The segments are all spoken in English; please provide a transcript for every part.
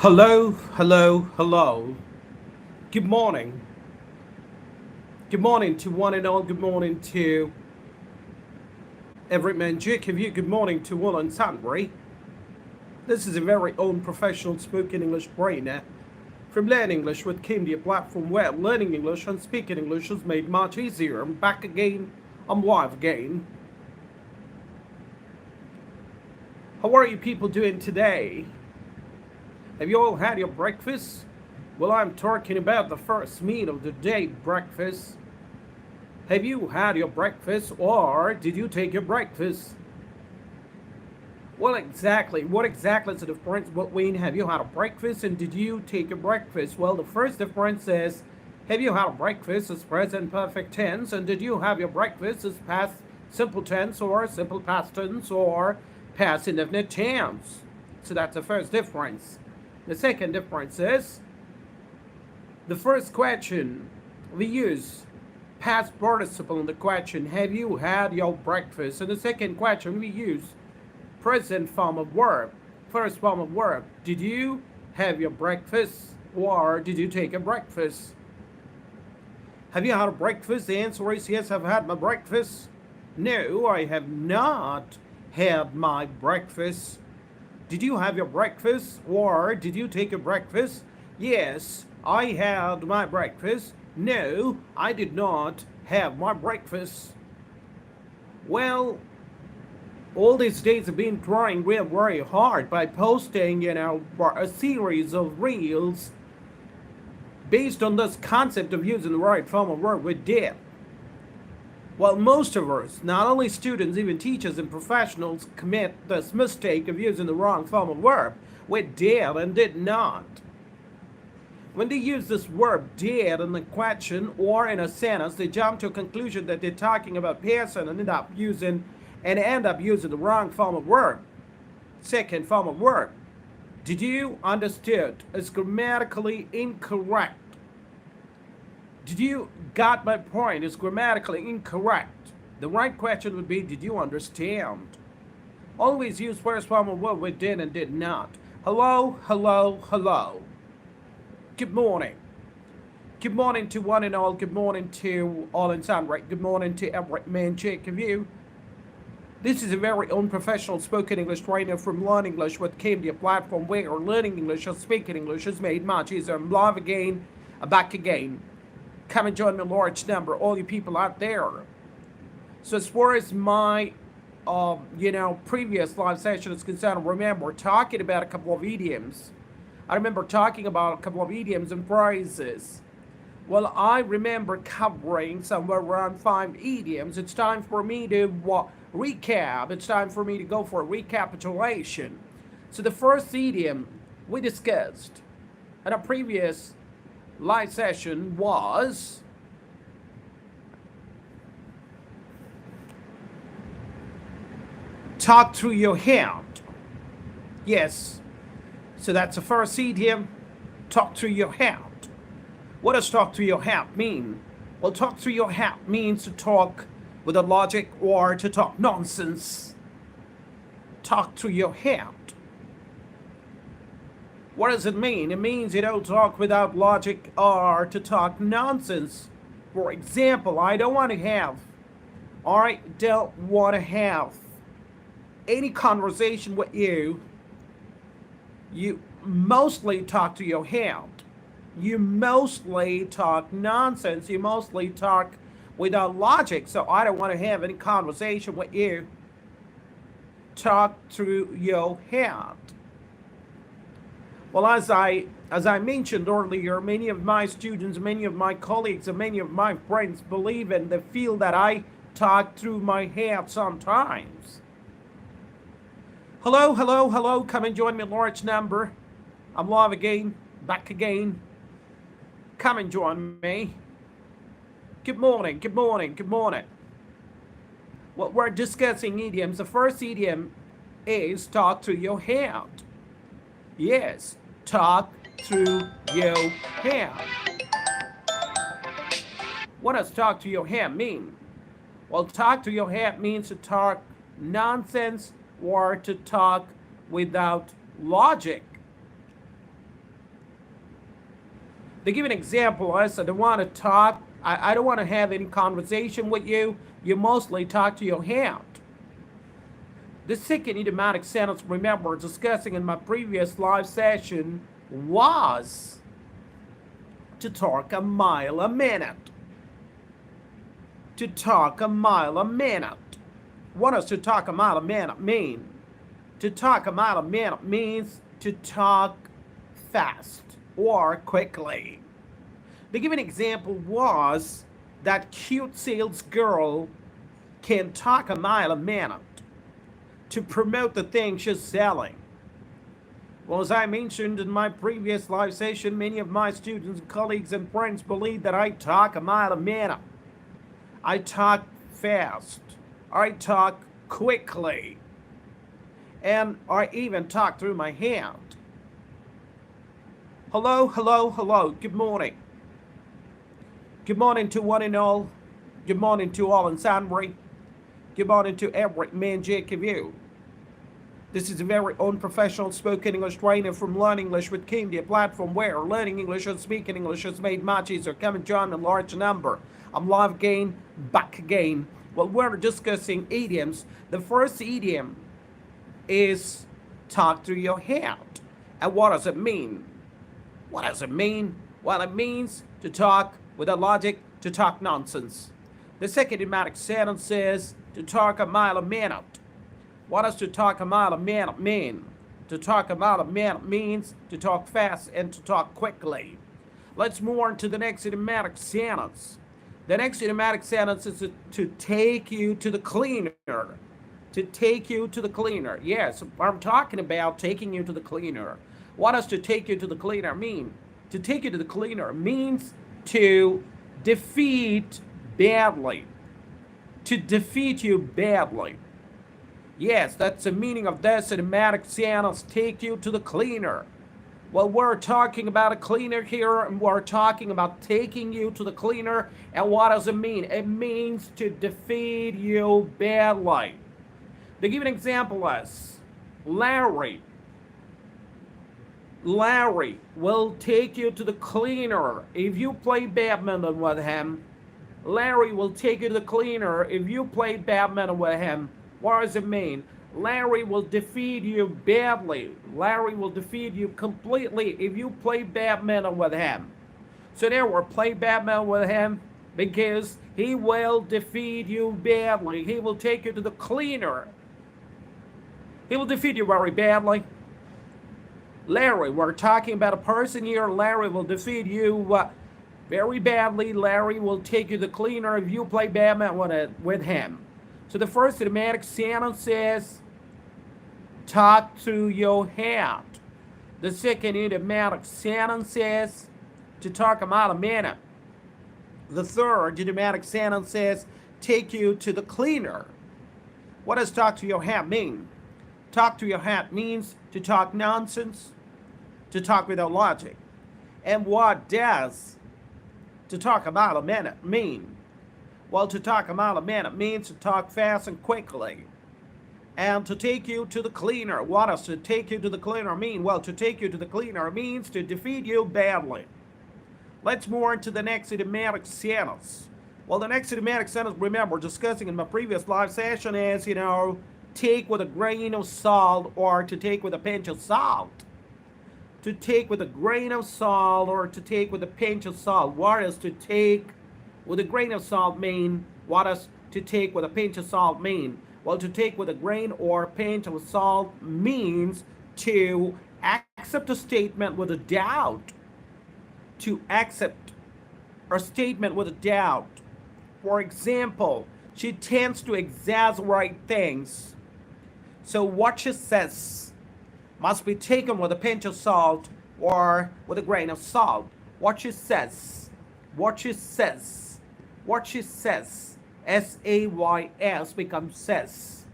Hello, hello, hello. Good morning. Good morning to one and all. Good morning to every man Jake of you. Good morning to one and sundry. This is a very own professional spoken English brainer from Learn English with KMD, a platform where learning English and speaking English is made much easier. I'm back again. I'm live again. How are you people doing today? Have you all had your breakfast? Well, I'm talking about the first meal of the day, breakfast. Have you had your breakfast or did you take your breakfast? Well, exactly. What exactly is the difference between have you had a breakfast and did you take a breakfast? Well, the first difference is have you had a breakfast is present perfect tense, and did you have your breakfast is past simple tense or simple past tense or past indefinite tense. So that's the first difference. The second difference is the first question we use past participle in the question, have you had your breakfast? And the second question we use present form of verb, first form of verb, did you have your breakfast or did you take a breakfast? Have you had a breakfast? The answer is yes, I've had my breakfast. No, I have not had my breakfast. Did you have your breakfast or did you take a breakfast? Yes, I had my breakfast. No, I did not have my breakfast. Well, all these days I've been trying real very hard by posting, a series of reels based on this concept of using the right form of verb with did. Well, most of us, not only students, even teachers and professionals, commit this mistake of using the wrong form of verb with did and did not. When they use this verb did in the question or in a sentence, they jump to a conclusion that they're talking about person and end up using the wrong form of verb. Second form of verb. Did you understood is grammatically incorrect. Did you got my point? Is grammatically incorrect. The right question would be, did you understand? Always use first form of verb with did and did not. Hello, hello, hello. Good morning. Good morning to one and all. Good morning to all in sound right. Good morning to every man Jake of you. This is a very unprofessional spoken English trainer from Learn English with KMD, a platform where learning English or speaking English is made much easier. I'm live again. I'm back again. Come and join me, large number, all you people out there. So as far as my, previous live session is concerned, remember talking about a couple of idioms. I remember talking about a couple of idioms and phrases. Well, I remember covering somewhere around 5 idioms. It's time for me to recap. It's time for me to go for a recapitulation. So the first idiom we discussed in a previous live session was talk through your head. Yes. So that's the first idiom, talk through your head. What does talk through your head mean? Well, talk through your head means to talk with a logic or to talk nonsense. Talk through your head. What does it mean? It means you don't talk without logic or to talk nonsense. For example, I don't want to have any conversation with you. You mostly talk to your head. You mostly talk nonsense. You mostly talk without logic. So I don't want to have any conversation with you. Talk through your head. Well, as I mentioned earlier, many of my students, many of my colleagues, and many of my friends believe and they feel that I talk through my head sometimes. Hello, hello, hello. Come and join me, large number. I'm live again, back again. Come and join me. Good morning, good morning, good morning. Well, we're discussing idioms. The first idiom is talk through your head. Yes, talk through your head. What does talk through your head mean? Well, talk through your head means to talk nonsense or to talk without logic. They give an example. I said, I don't want to talk. I don't want to have any conversation with you. You mostly talk to your hand. The second idiomatic sentence, remember, discussing in my previous live session, was to talk a mile a minute. To talk a mile a minute. What does to talk a mile a minute mean? To talk a mile a minute means to talk fast or quickly. The given example was that cute sales girl can talk a mile a minute to promote the thing she's selling. Well, as I mentioned in my previous live session, many of my students, colleagues, and friends believe that I talk a mile a minute. I talk fast. I talk quickly. And I even talk through my hand. Hello, hello, hello. Good morning. Good morning to one and all. Good morning to all in Sunbury. Good morning to every man, Jake of you. This is a very unprofessional spoken English trainer from Learn English with KMD, a platform where learning English and speaking English is made much easier. Come and join a large number. I'm live again, back again. Well, we're discussing idioms. The first idiom is talk through your hand. And what does it mean? What does it mean? Well, it means to talk without logic, to talk nonsense. The second idiomatic sentence is to talk a mile a minute. What does to talk a mile a minute mean? To talk a mile a minute means to talk fast and to talk quickly. Let's move on to the next idiomatic sentence. The next idiomatic sentence is to take you to the cleaner. To take you to the cleaner. Yes, I'm talking about taking you to the cleaner. What does to take you to the cleaner mean? To take you to the cleaner means to defeat badly. To defeat you badly. Yes, that's the meaning of this idiomatic sentence, take you to the cleaner. Well, we're talking about a cleaner here, and we're talking about taking you to the cleaner. And what does it mean? It means to defeat you badly. To give an example is, Larry will take you to the cleaner if you play badminton with him. Larry will take you to the cleaner if you play badminton with him. What does it mean? Larry will defeat you badly. Larry will defeat you completely if you play badminton with him. So there, we're play badminton with him because he will defeat you badly. He will take you to the cleaner. He will defeat you very badly. Larry, we're talking about a person here. Larry will defeat you very badly. Larry will take you to the cleaner if you play badminton with him. So the first idiomatic sentence is talk through your hand. The second idiomatic sentence is to talk a mile a minute. The third idiomatic sentence is take you to the cleaner. What does talk to your hand mean? Talk to your hand means to talk nonsense, to talk without logic. And what does to talk a mile a minute mean? Well, to talk a mile a minute means to talk fast and quickly. And to take you to the cleaner. What does to take you to the cleaner mean? Well, to take you to the cleaner means to defeat you badly. Let's move on to the next idiomatic sentence. Well, the next idiomatic sentence, remember, discussing in my previous live session is, take with a grain of salt or to take with a pinch of salt. To take with a grain of salt or to take with a pinch of salt. What does to take with a grain of salt mean? What does to take with a pinch of salt mean? Well, to take with a grain or pinch of salt means to accept a statement with a doubt. To accept a statement with a doubt. For example, she tends to exaggerate things. So what she says must be taken with a pinch of salt or with a grain of salt. What she says, S-A-Y-S becomes says.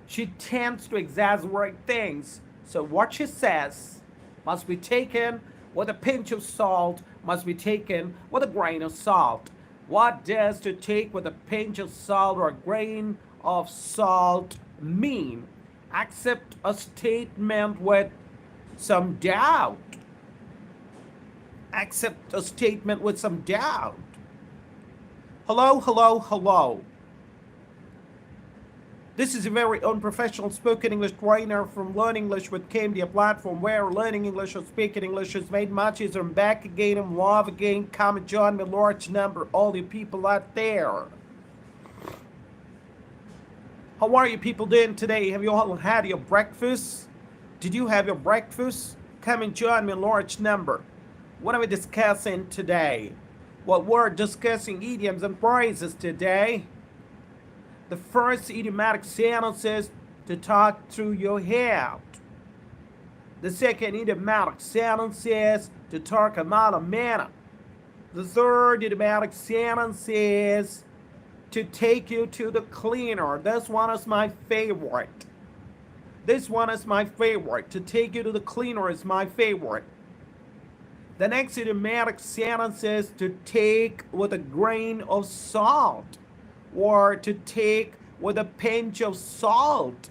She tends to exaggerate things. So what she says must be taken with a pinch of salt, must be taken with a grain of salt. What does to take with a pinch of salt or a grain of salt mean? Accept a statement with some doubt. accept a statement with some doubt. Hello, hello, hello. This is a very unprofessional spoken English trainer from Learn English with KMD, a platform where learning English or speaking English is made much easier. I'm back again, I'm live again. Come and join me, large number, all you people out there. How are you people doing today? Have you all had your breakfast? Did you have your breakfast? Come and join me, large number. What are we discussing today? Well, we're discussing idioms and phrases today. The first idiomatic sentence is to talk through your head. The second idiomatic sentence is to talk a mile a minute. The third idiomatic sentence is to take you to the cleaner. This one is my favorite. This one is my favorite. To take you to the cleaner is my favorite. The next idiomatic sentence is to take with a grain of salt, or to take with a pinch of salt.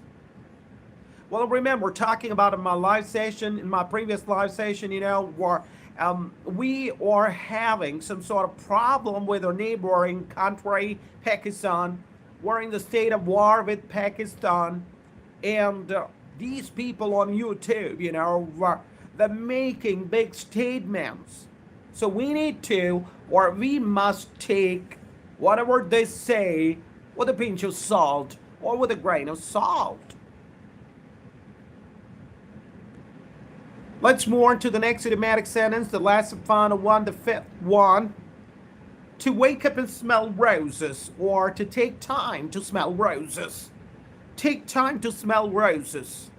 Well, remember, we're talking about in my live session, in my previous live session, where we are having some sort of problem with our neighboring country, Pakistan. We're in the state of war with Pakistan, and these people on YouTube, they're making big statements. So we need to, or we must take whatever they say with a pinch of salt or with a grain of salt. Let's move on to the next idiomatic sentence, the last and final one, the fifth one. To wake up and smell roses, or to take time to smell roses. Take time to smell roses.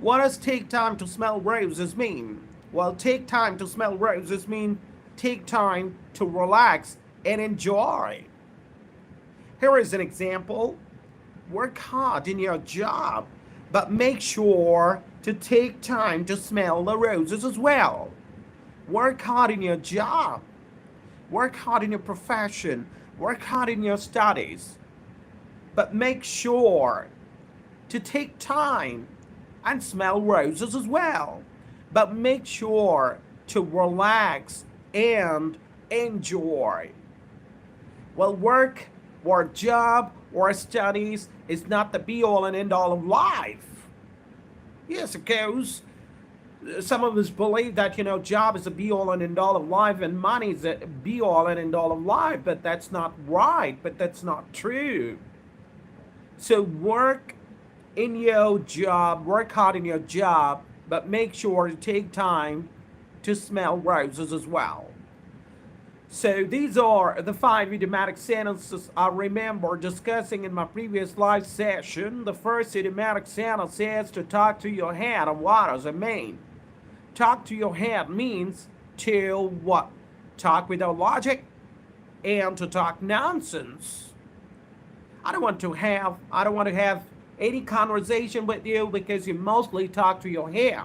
What does take time to smell roses mean? Well, take time to smell roses mean take time to relax and enjoy. Here is an example. Work hard in your job, but make sure to take time to smell the roses as well. Work hard in your job. Work hard in your profession. Work hard in your studies. But make sure to take time and smell roses as well. But make sure to relax and enjoy. Well, work or job or studies is not the be-all and end-all of life. Yes, of course, some of us believe that, job is the be-all and end-all of life and money is the be-all and end-all of life, but that's not right, but that's not true. So work in your job, work hard in your job, but make sure to take time to smell roses as well. So these are the 5 idiomatic sentences I remember discussing in my previous live session. The first idiomatic sentence is to talk to your head. And what does it mean? Talk to your head means to what? Talk without logic and to talk nonsense. I don't want to have any conversation with you because you mostly talk to your head.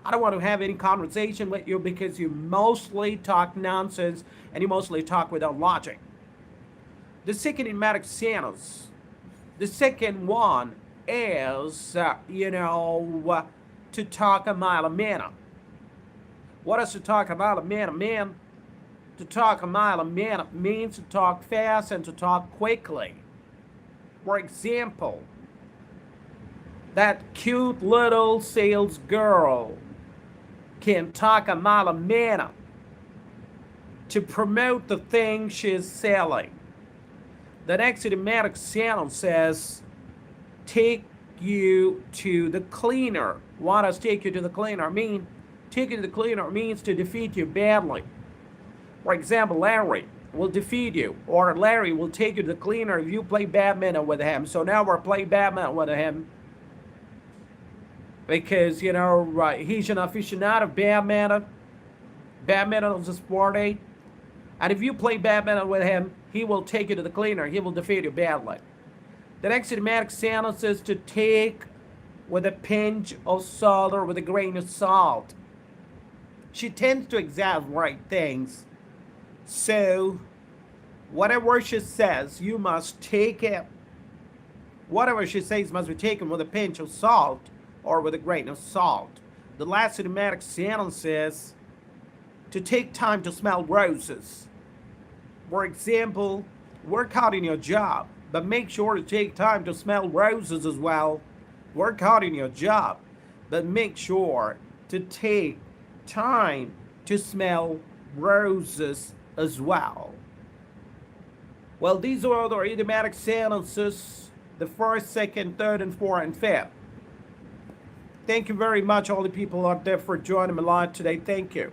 I don't want to have any conversation with you because you mostly talk nonsense and you mostly talk without logic. The second idiomatic sentence, the second one is, to talk a mile a minute. What does to talk a mile a minute mean? To talk a mile a minute means to talk fast and to talk quickly. For example, that cute little sales girl can talk a mile a minute to promote the thing she's selling. The next idiomatic sentence says, take you to the cleaner. What does take you to the cleaner mean? Take you to the cleaner means to defeat you badly. For example, Larry will defeat you, or Larry will take you to the cleaner if you play badminton with him. So now we're playing badminton with him because, he's an aficionado of badminton. Badminton is a sport, eh? And if you play badminton with him, he will take you to the cleaner. He will defeat you badly. The next idiomatic sentence is to take with a pinch of salt or with a grain of salt. She tends to exaggerate things. So, whatever she says, you must take it. Whatever she says must be taken with a pinch of salt or with a grain of salt. The last idiomatic sentence is to take time to smell roses. For example, work hard in your job, but make sure to take time to smell roses as well. Work hard in your job, but make sure to take time to smell roses as well. Well, these are the idiomatic sentences, the first, second, third, and fourth, and fifth. Thank you very much, all the people out there, for joining me live today. Thank you.